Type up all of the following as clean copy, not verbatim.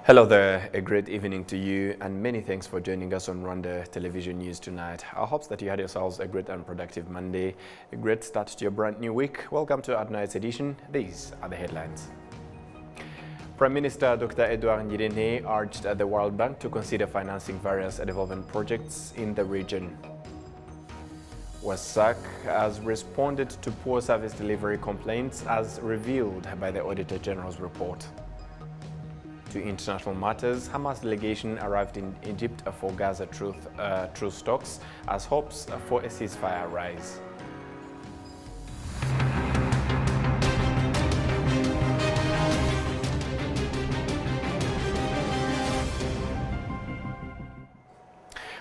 Hello there, a great evening to you and many thanks for joining us on Rwanda Television News tonight. Our hopes that you had yourselves a great and productive Monday, a great start to your brand new week. Welcome to our tonight's edition. These are the headlines. Prime Minister Dr. Edouard Ngirente urged the World Bank to consider financing various development projects in the region. WASAC has responded to poor service delivery complaints as revealed by the Auditor General's report. To international matters, Hamas delegation arrived in Egypt for Gaza truce talks as hopes for a ceasefire rise.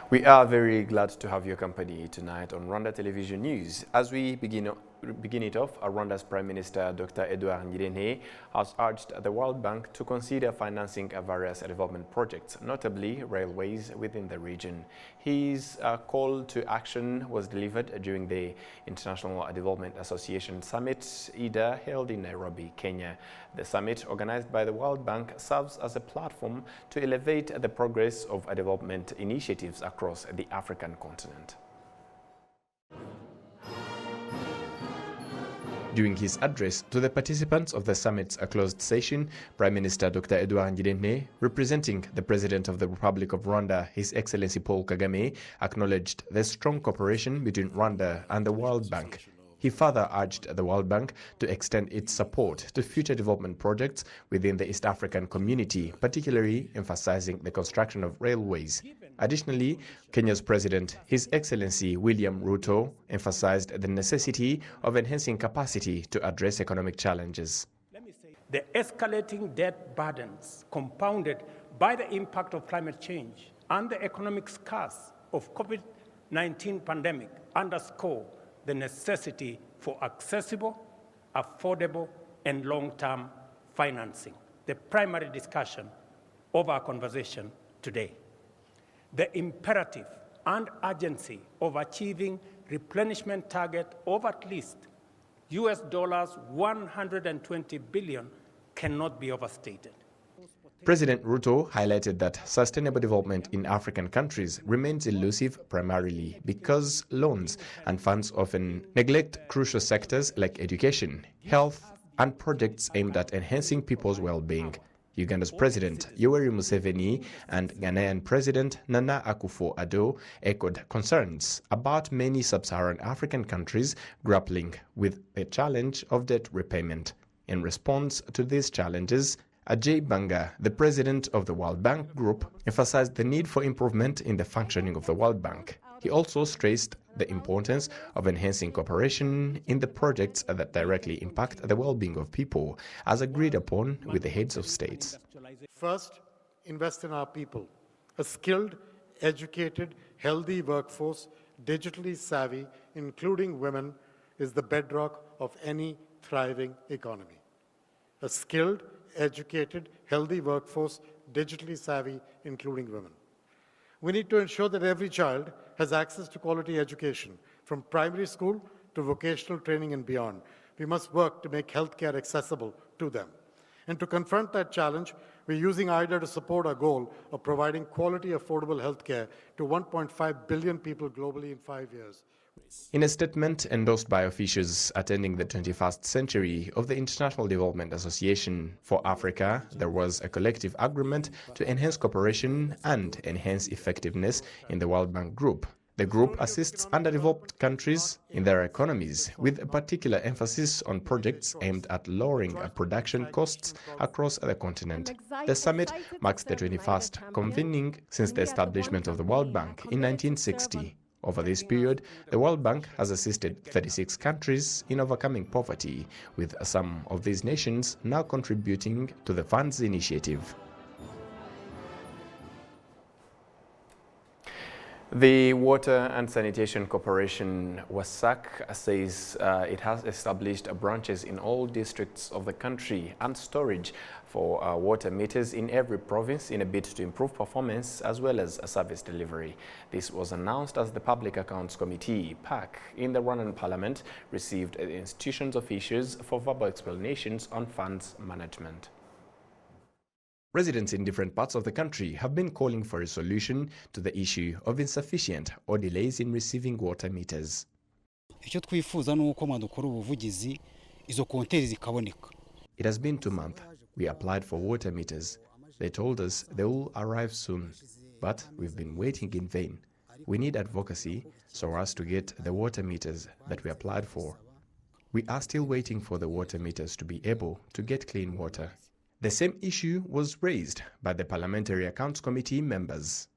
We are very glad to have your company tonight on Rwanda Television News. As we begin it off, Rwanda's Prime Minister Dr. Edouard Ngirente has urged the World Bank to consider financing various development projects, notably railways within the region. His call to action was delivered during the International Development Association Summit, IDA, held in Nairobi, Kenya. The summit, organized by the World Bank, serves as a platform to elevate the progress of development initiatives across the African continent. During his address to the participants of the summit's closed session, Prime Minister Dr. Edouard Ngirente, representing the President of the Republic of Rwanda, His Excellency Paul Kagame, acknowledged the strong cooperation between Rwanda and the World Bank. He further urged the World Bank to extend its support to future development projects within the East African community, particularly emphasizing the construction of railways. Additionally, Kenya's President, His Excellency William Ruto, emphasized the necessity of enhancing capacity to address economic challenges. The escalating debt burdens compounded by the impact of climate change and the economic scars of COVID-19 pandemic underscore the necessity for accessible, affordable, and long-term financing, the primary discussion of our conversation today. The imperative and urgency of achieving replenishment target of at least US $120 billion cannot be overstated. President Ruto highlighted that sustainable development in African countries remains elusive primarily because loans and funds often neglect crucial sectors like education, health, and projects aimed at enhancing people's well-being. Uganda's President Yoweri Museveni and Ghanaian President Nana Akufo-Addo echoed concerns about many sub-Saharan African countries grappling with the challenge of debt repayment. In response to these challenges, Ajay Banga, the president of the World Bank Group, emphasized the need for improvement in the functioning of the World Bank. He also stressed the importance of enhancing cooperation in the projects that directly impact the well-being of people, as agreed upon with the heads of states. First, invest in our people. A skilled, educated, healthy workforce, digitally savvy, including women, is the bedrock of any thriving economy. A skilled, educated, healthy workforce, digitally savvy, including women. We need to ensure that every child has access to quality education, from primary school to vocational training and beyond. We must work to make healthcare accessible to them. And to confront that challenge, we're using IDA to support our goal of providing quality, affordable healthcare to 1.5 billion people globally in 5 years. In a statement endorsed by officials attending the 21st century of the International Development Association for Africa, there was a collective agreement to enhance cooperation and enhance effectiveness in the World Bank Group. The group assists underdeveloped countries in their economies, with a particular emphasis on projects aimed at lowering production costs across the continent. The summit marks the 21st convening since the establishment of the World Bank in 1960. Over this period, the World Bank has assisted 36 countries in overcoming poverty, with some of these nations now contributing to the fund's initiative. The Water and Sanitation Corporation, WASAC, says it has established branches in all districts of the country and storage for water meters in every province in a bid to improve performance as well as service delivery. This was announced as the Public Accounts Committee, PAC, in the Rwandan Parliament received the institution's officials for verbal explanations on funds management. Residents in different parts of the country have been calling for a solution to the issue of insufficient or delays in receiving water meters. icyo twifuza nuko mwadukora ubuvugizi izo konteri zikaboneka. It has been 2 months. We applied for water meters. They told us they will arrive soon, but we've been waiting in vain. We need advocacy so as to get the water meters that we applied for. We are still waiting for the water meters to be able to get clean water. The same issue was raised by the Parliamentary Accounts Committee members.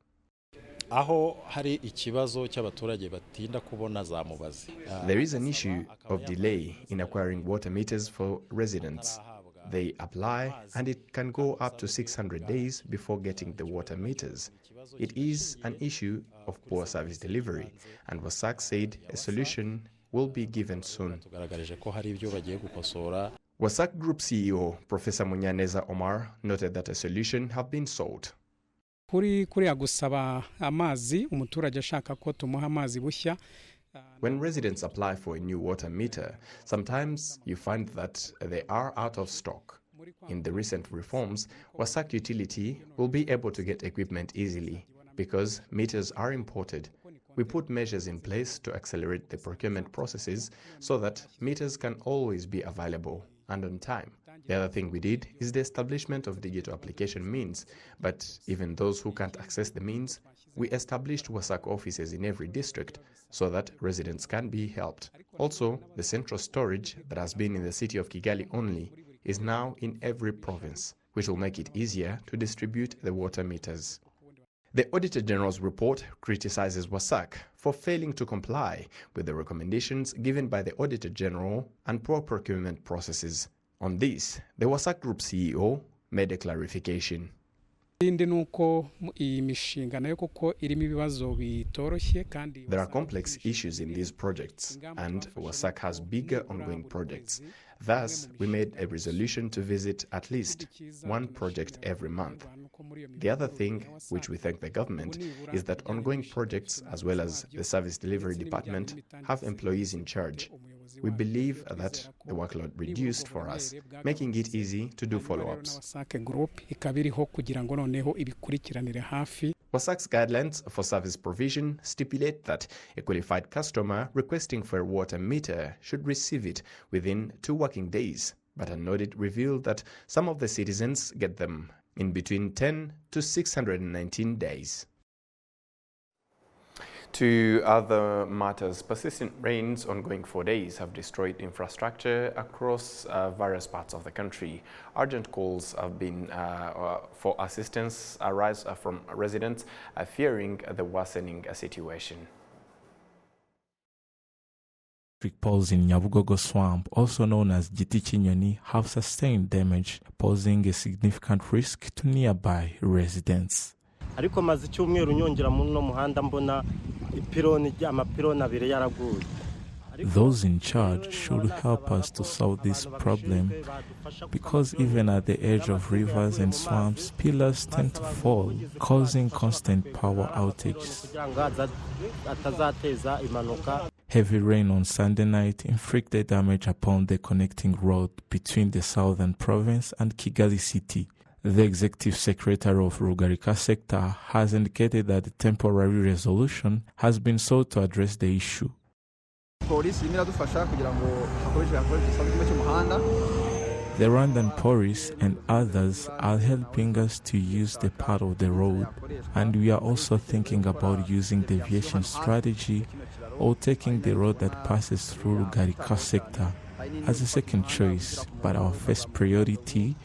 aho hari ikibazo cy'abaturage batinda kubona za mubazi. There is an issue of delay in acquiring water meters for residents. They apply and it can go up to 600 days before getting the water meters. It is an issue of poor service delivery, and WASAC said a solution will be given soon. Tugaragarije ko hari ibyo bagiye gukosora. WASAC Group CEO Professor Munyaneza Omar noted that a solution have been sought. kuriya gusaba amazi umuturage ashaka ko tumuha amazi bushya. When residents apply for a new water meter, sometimes you find that they are out of stock. In the recent reforms, WASAC Utility will be able to get equipment easily because meters are imported. We put measures in place to accelerate the procurement processes so that meters can always be available and on time. The other thing we did is the establishment of digital application means, but even those who can't access the means, we established WASAC offices in every district so that residents can be helped. Also, the central storage that has been in the city of Kigali only is now in every province, which will make it easier to distribute the water meters. The Auditor General's report criticizes WASAC for failing to comply with the recommendations given by the Auditor General and poor procurement processes. On this, the WASAC Group CEO made a clarification. There are complex issues in these projects, and WASAC has bigger ongoing projects. Thus, we made a resolution to visit at least one project every month. The other thing, which we thank the government, is that ongoing projects, as well as the Service Delivery Department, have employees in charge. We believe that the workload reduced for us, making it easy to do follow-ups. WASAC's guidelines for service provision stipulate that a qualified customer requesting for a water meter should receive it within 2 working days, but an audit revealed that some of the citizens get them in between 10 to 619 days. To other matters, persistent rains ongoing for days have destroyed infrastructure across various parts of the country. Urgent calls have been for assistance arise from residents fearing the worsening situation. Poles in Nyabugogo Swamp, also known as Giti Chinyoni, have sustained damage, posing a significant risk to nearby residents. ariko maze icyumweru nyongera muno muhanda mbona amapironi abiri yaraguye. Those in charge should help us to solve this problem, because even at the edge of rivers and swamps, pillars tend to fall, causing constant power outages. Heavy rain on Sunday night inflicted damage upon the connecting road between the southern province and Kigali city. The executive secretary of Rugarika sector has indicated that a temporary resolution has been sought to address the issue. The Rwandan police and others are helping us to use the part of the road, and we are also thinking about using deviation strategy or taking the road that passes through Rugarika sector as a second choice, but our first priority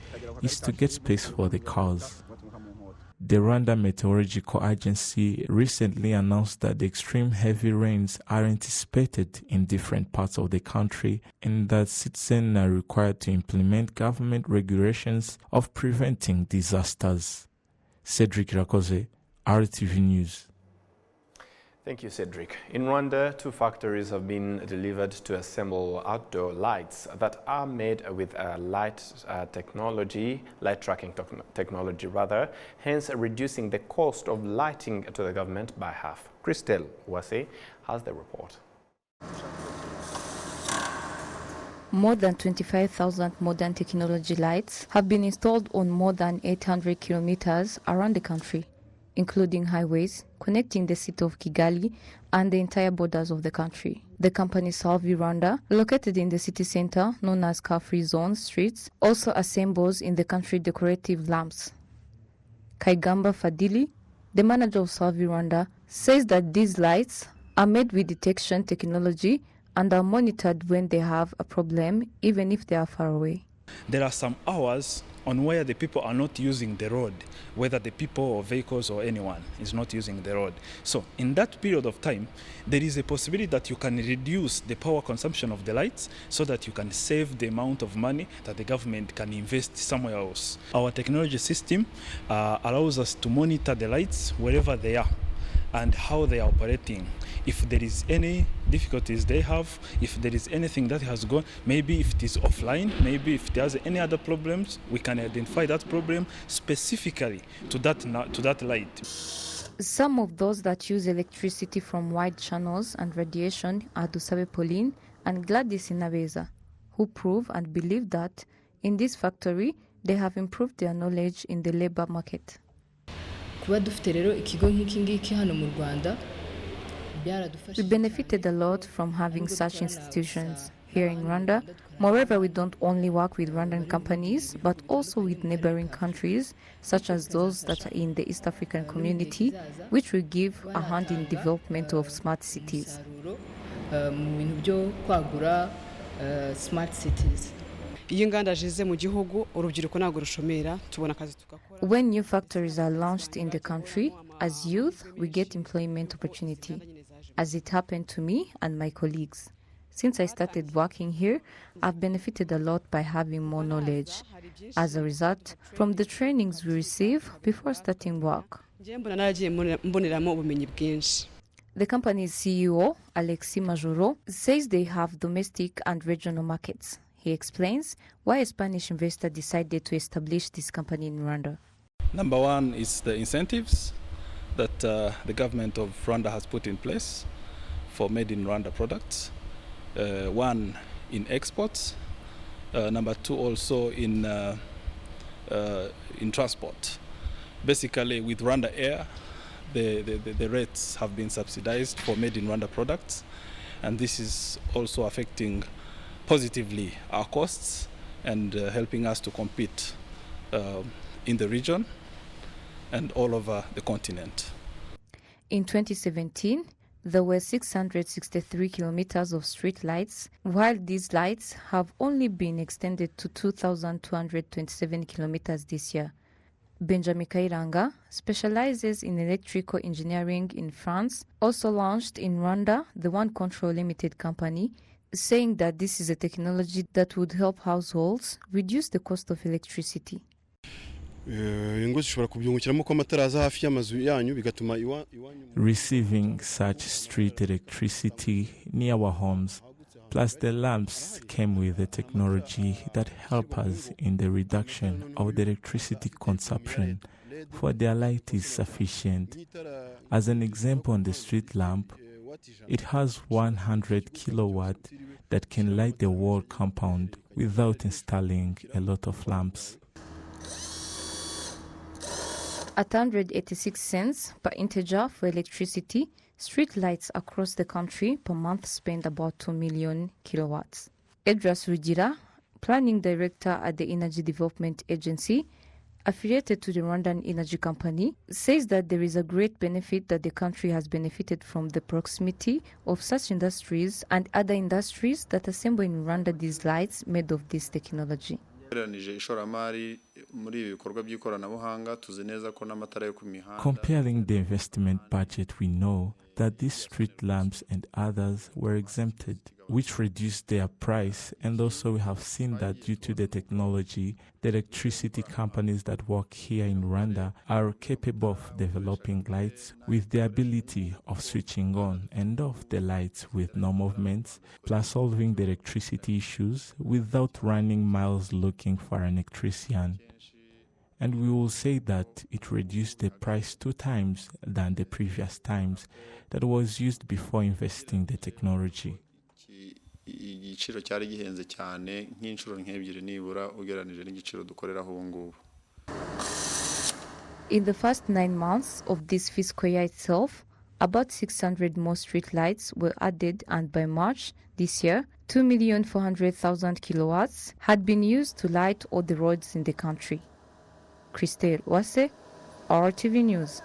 is to get space for the cars. The Rwanda Meteorological Agency recently announced that the extreme heavy rains are anticipated in different parts of the country and that citizens are required to implement government regulations of preventing disasters. Cedric Rakoze, RTV News. Thank you, Cedric. In Rwanda, 2 factories have been delivered to assemble outdoor lights that are made with light tracking technology, hence reducing the cost of lighting to the government by half. Christelle Wase has the report. More than 25,000 modern technology lights have been installed on more than 800 kilometers around the country, including highways connecting the city of Kigali and the entire borders of the country. The company Salvi Rwanda, located in the city center known as car-free zone streets, also assembles in the country decorative lamps. Kaigamba Fadili, the manager of Salvi Rwanda, says that these lights are made with detection technology and are monitored when they have a problem, even if they are far away. There are some hours on where the people are not using the road, whether the people or vehicles or anyone is not using the road. So in that period of time, there is a possibility that you can reduce the power consumption of the lights so that you can save the amount of money that the government can invest somewhere else. Our technology system allows us to monitor the lights wherever they are and how they are operating. If there is any difficulties they have, if there is anything that has gone, maybe if it is offline, maybe if it has any other problems, we can identify that problem specifically to that light. Some of those that use electricity from wide channels and radiation are Dusabe Pauline and Gladys Inabeza, who prove and believe that in this factory they have improved their knowledge in the labor market. Kuba dufite rero ikigo nk'iki ngiki hano mu Rwanda. We benefited a lot from having such institutions here in Rwanda. Moreover, we don't only work with Rwandan companies, but also with neighboring countries, such as those that are in the East African community, which will give a hand in development of smart cities. Smart cities. When new factories are launched in the country, as youth, we get employment opportunity, as it happened to me and my colleagues. Since I started working here, I've benefited a lot by having more knowledge. As a result, from the trainings we receive before starting work. The company's CEO, Alexis Majoro, says they have domestic and regional markets. He explains why a Spanish investor decided to establish this company in Rwanda. Number one is the incentives that the government of Rwanda has put in place for made in Rwanda products. One in exports. Number two also in transport. Basically with Rwanda Air, the rates have been subsidized for made in Rwanda products, and this is also affecting positively our costs and helping us to compete in the region and all over the continent. In 2017, there were 663 kilometers of street lights, while these lights have only been extended to 2,227 kilometers this year. Benjamin Kairanga specializes in electrical engineering in France, also launched in Rwanda the One Control Limited company, saying that this is a technology that would help households reduce the cost of electricity. Receiving such street electricity near our homes, plus the lamps, came with a technology that help us in the reduction of the electricity consumption, for their light is sufficient. As an example, on the street lamp, it has 100 kilowatt that can light the whole compound without installing a lot of lamps. At 186 cents per integer for electricity, street lights across the country per month spend about 2 million kilowatts. Edras Rugira, planning director at the Energy Development Agency, affiliated to the Rwandan Energy Company, says that there is a great benefit that the country has benefited from the proximity of such industries and other industries that assemble in Rwanda these lights made of this technology. Comparing the investment budget, we know that these street lamps and others were exempted, which reduced their price, and also we have seen that due to the technology, the electricity companies that work here in Rwanda are capable of developing lights with the ability of switching on and off the lights with no movements, plus solving the electricity issues without running miles looking for an electrician. And we will say that it reduced the price 2 times than the previous times that was used before investing the technology. igiciro cyari gihenze cyane nk'inshuro nk'ebyiri nibura ugereranije n'igiciro dukoreraho ubu ngubu. In the first 9 months of this fiscal year itself, about 600 more street lights were added, and by March this year, 2,400,000 kilowatts had been used to light all the roads in the country. Christelle Wase, RwandaTV News.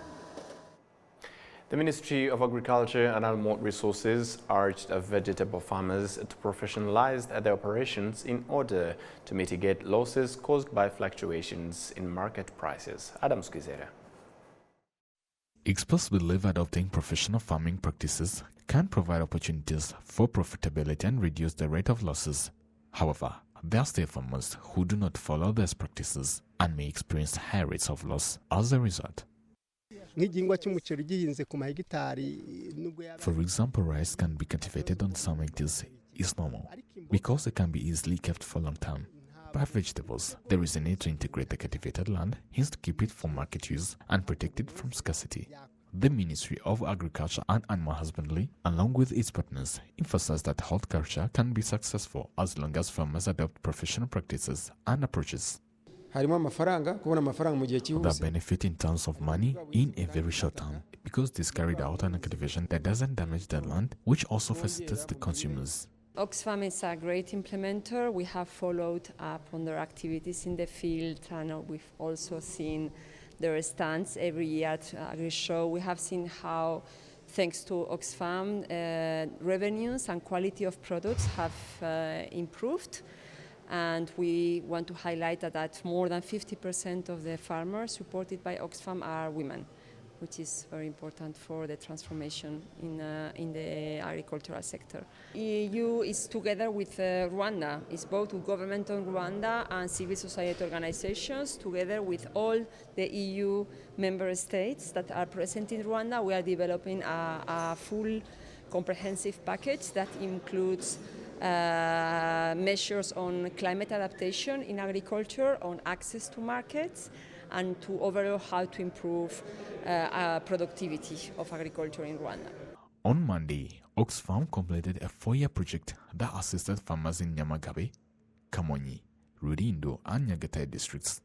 The Ministry of Agriculture and Animal Resources urged vegetable farmers to professionalize their operations in order to mitigate losses caused by fluctuations in market prices. Adam Squizera. Experts believe adopting professional farming practices can provide opportunities for profitability and reduce the rate of losses. However, there are still farmers who do not follow these practices and may experience high rates of loss as a result. For example, rice can be cultivated on some hectares is normal because it can be easily kept for a long time. But vegetables, there is a need to integrate the cultivated land, hence to keep it for market use and protect it from scarcity. The Ministry of Agriculture and Animal Husbandry, along with its partners, emphasize that horticulture can be successful as long as farmers adopt professional practices and approaches. There benefit in terms of money in a very short time because this carried out an cultivation that doesn't damage the land, which also facilitates the consumers. Oxfam is a great implementer. We have followed up on their activities in the field, and we've also seen their stands every year at Agri-Show. We have seen how, thanks to Oxfam, revenues and quality of products have improved. And we want to highlight that more than 50% of the farmers supported by Oxfam are women, which is very important for the transformation in the agricultural sector. EU is together with Rwanda. It's both with government of Rwanda and civil society organizations, together with all the EU member states that are present in Rwanda. We are developing a full comprehensive package that includes measures on climate adaptation in agriculture, on access to markets, and to overall how to improve productivity of agriculture in Rwanda. On Monday, Oxfam completed a 4-year project that assisted farmers in Nyamagabe, Kamonyi, Rulindo, and Nyagatare districts.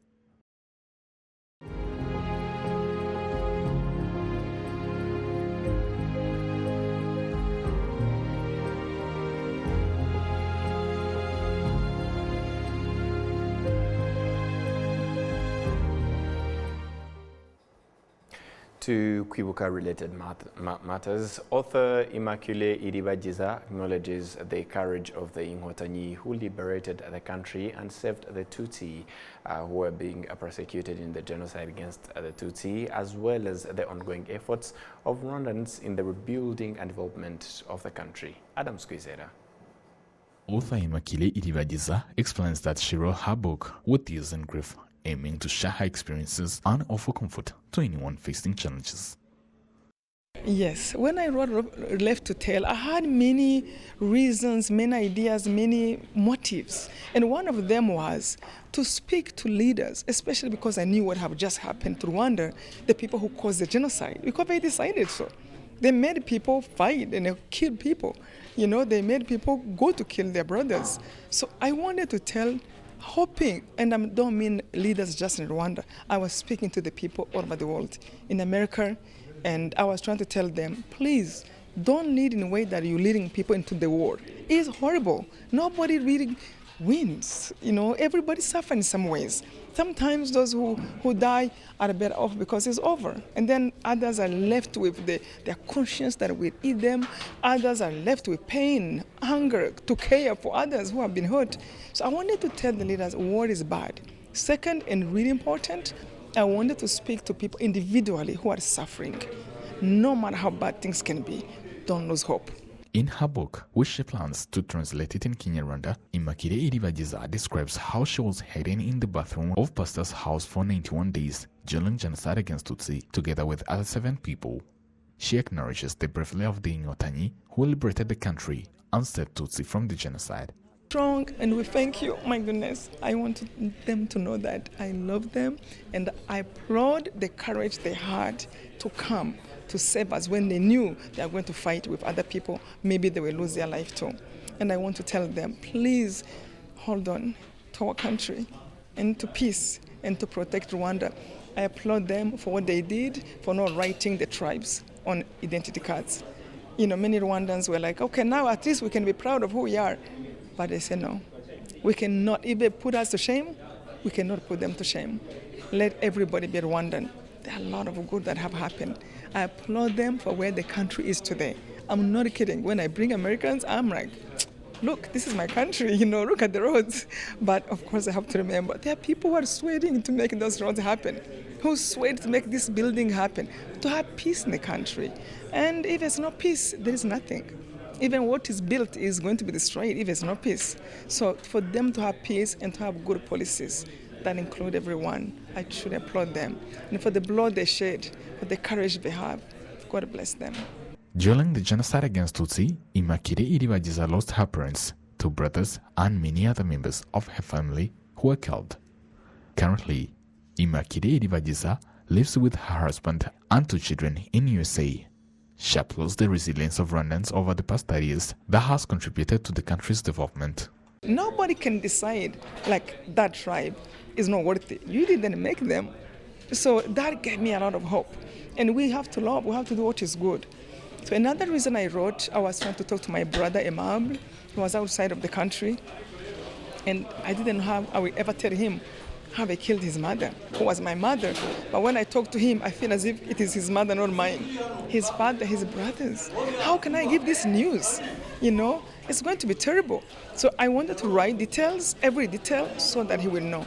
To Kwibuka-related matters, author Immaculée Iribagiza acknowledges the courage of the Inkotanyi who liberated the country and saved the Tutsi who were being persecuted in the genocide against the Tutsi, as well as the ongoing efforts of Rwandans in the rebuilding and development of the country. Adam Squizera. Author Immaculée Iribagiza explains that she wrote her book with tears and grief, aiming to share her experiences and offer comfort to anyone facing challenges. Yes, when I wrote Left to Tell, I had many reasons, many ideas, many motives. And one of them was to speak to leaders, especially because I knew what had just happened to Rwanda, the people who caused the genocide, because they decided so. They made people fight and they killed people. You know, they made people go to kill their brothers. So I wanted to tell, hoping, and I don't mean leaders just in Rwanda, I was speaking to the people all over the world, in America, and I was trying to tell them, please, don't lead in a way that you're leading people into the war. It's horrible. Nobody really wins. You know, everybody suffers in some ways. Sometimes those who die are better off because it's over. And then others are left with their conscience that will eat them. Others are left with pain, hunger, to care for others who have been hurt. So I wanted to tell the leaders war is bad. Second, and really important, I wanted to speak to people individually who are suffering. No matter how bad things can be, don't lose hope. In her book, which she plans to translate it in Kinyarwanda, Immaculée Iribagiza describes how she was hiding in the bathroom of Pastor's house for 91 days during genocide against Tutsi, together with other 7 people. She acknowledges the bravery of the Inkotanyi who liberated the country and saved Tutsi from the genocide. Strong, and we thank you. My goodness, I want them to know that I love them, and I applaud the courage they had to come to save us when they knew they are going to fight with other people. Maybe they will lose their life too. And I want to tell them, please hold on to our country and to peace and to protect Rwanda. I applaud them for what they did, for not writing the tribes on identity cards. You know, many Rwandans were like, okay, now at least we can be proud of who we are. But they say no. We cannot, if they put us to shame, we cannot put them to shame. Let everybody be Rwandan. There are a lot of good that have happened. I applaud them for where the country is today. I'm not kidding. When I bring Americans, I'm like, look, this is my country, you know, look at the roads. But of course I have to remember, there are people who are sweating to make those roads happen, who sweat to make this building happen, to have peace in the country. And if there's no peace, there is nothing. Even what is built is going to be destroyed if there's no peace. So for them to have peace and to have good policies that include everyone, I should applaud them. And for the blood they shed, for the courage they have, God bless them. During the genocide against Tutsi, Immaculée Iribagiza lost her parents, 2 brothers, and many other members of her family who were killed. Currently, Immaculée Iribagiza lives with her husband and 2 children in USA. She applauds the resilience of Rwandans over the past 30 years that has contributed to the country's development. Nobody can decide, like, that tribe is not worth it. You didn't make them. So that gave me a lot of hope. And we have to love, we have to do what is good. So another reason I wrote, I was trying to talk to my brother Imam, who was outside of the country. And I didn't have, I will ever tell him how they killed his mother, who was my mother. But when I talk to him, I feel as if it is his mother, not mine. His father, his brothers. How can I give this news? You know, it's going to be terrible. So I wanted to write details, every detail, so that he will know.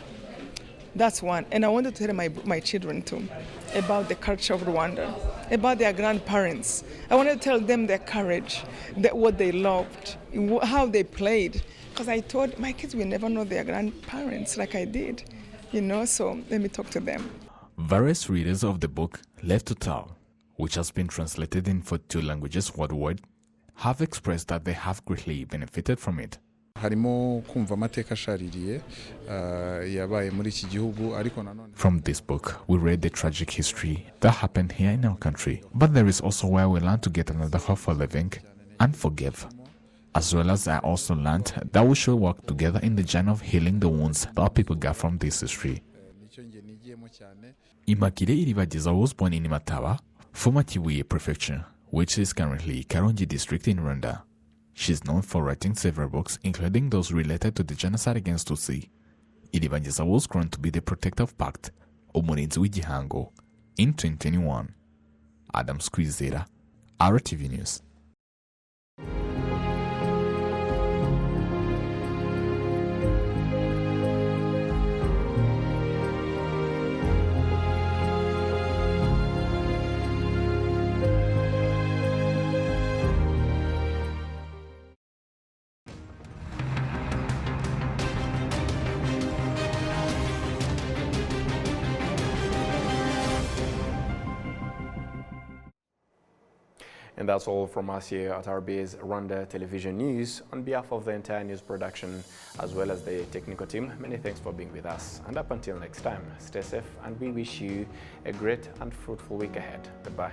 That's one. And I wanted to tell my children too about the culture of Rwanda, about their grandparents. I wanted to tell them their courage, what they loved, how they played. Because I thought my kids will never know their grandparents like I did. You know, so let me talk to them. Various readers of the book Left to Tell, which has been translated in 42 languages worldwide, have expressed that they have greatly benefited from it. From this book, we read the tragic history that happened here in our country, but there is also where we learn to get another hope for living and forgive. As well as I also learned that we should work together in the journey of healing the wounds that our people got from this history. Immaculée Iribagiza was born in Imatawa, former Kibuye Prefecture, which is currently Karongi district in Rwanda. She is known for writing several books, including those related to the genocide against Tutsi. Iribagiza was grown to be the protective pact, Umurinzi w'Igihango, in 2021. Adam Squizera, RwandaTV News. And that's all from us here at RBA's Rwanda Television News. On behalf of the entire news production, as well as the technical team, many thanks for being with us. And up until next time, stay safe, and we wish you a great and fruitful week ahead. Goodbye.